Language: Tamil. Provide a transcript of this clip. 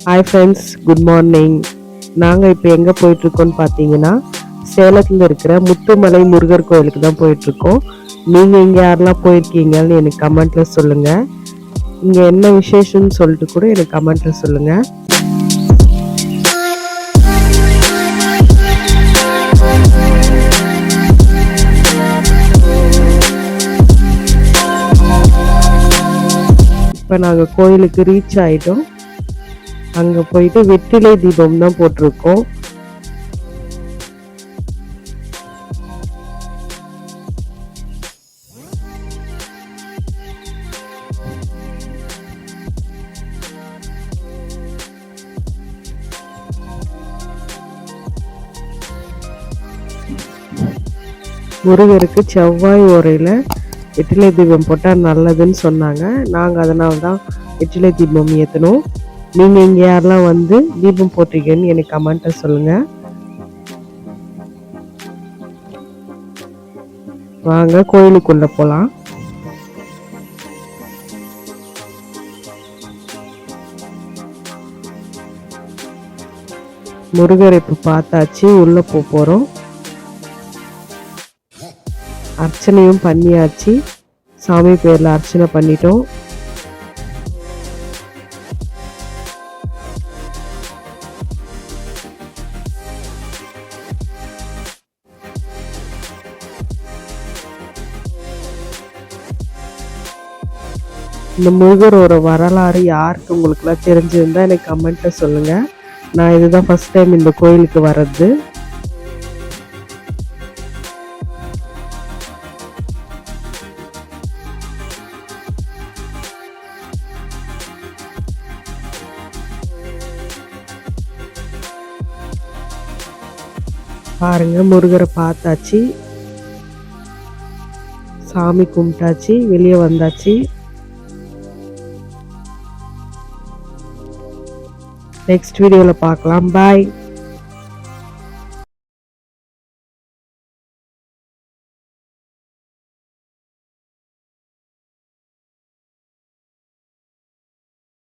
Hi friends, good morning. நாங்கள் இப்போ எங்கே போயிட்டுருக்கோன்னு பார்த்தீங்கன்னா, சேலத்தில் இருக்கிற முத்துமலை முருகர் கோயிலுக்கு தான் போயிட்டுருக்கோம். நீங்கள் இங்கே யாரெல்லாம் போயிருக்கீங்கன்னு எனக்கு கமெண்ட்டில் சொல்லுங்கள். இங்கே என்ன விசேஷம்னு சொல்லிட்டு கூட எனக்கு கமெண்ட்டில் சொல்லுங்கள். இப்போ நாங்கள் கோயிலுக்கு ரீச் ஆகிட்டோம். அங்கே போயிட்டு வெற்றிலை தீபம் தான் போட்டிருக்கோம். முருகருக்கு செவ்வாய் ஓரையில் வெற்றிலை தீபம் போட்டால் நல்லதுன்னு சொன்னாங்க. நாங்கள் அதனால தான் வெற்றிலை தீபம் ஏற்றணும். நீங்கள் இங்கே யாரெல்லாம் வந்து தீபம் போட்டிருக்கீங்கன்னு எனக்கு கமெண்ட்டை சொல்லுங்கள். வாங்க கோயிலுக்குள்ளே போகலாம். முருகர் இப்போ பார்த்தாச்சு, உள்ளே போகிறோம். அர்ச்சனையும் பண்ணியாச்சு. சாமி பேரில் அர்ச்சனை பண்ணிட்டோம். இந்த முருகரோட வரலாறு யாருக்கு உங்களுக்குலாம் தெரிஞ்சிருந்தா எனக்கு கமெண்ட்டில் சொல்லுங்கள். நான் இதுதான் ஃபஸ்ட் டைம் இந்த கோயிலுக்கு வர்றது. பாருங்க, முருகரை பார்த்தாச்சு, சாமி கும்பிட்டாச்சு, வெளியே வந்தாச்சு. நெக்ஸ்ட் வீடியோவில் பார்க்கலாம். பாய்.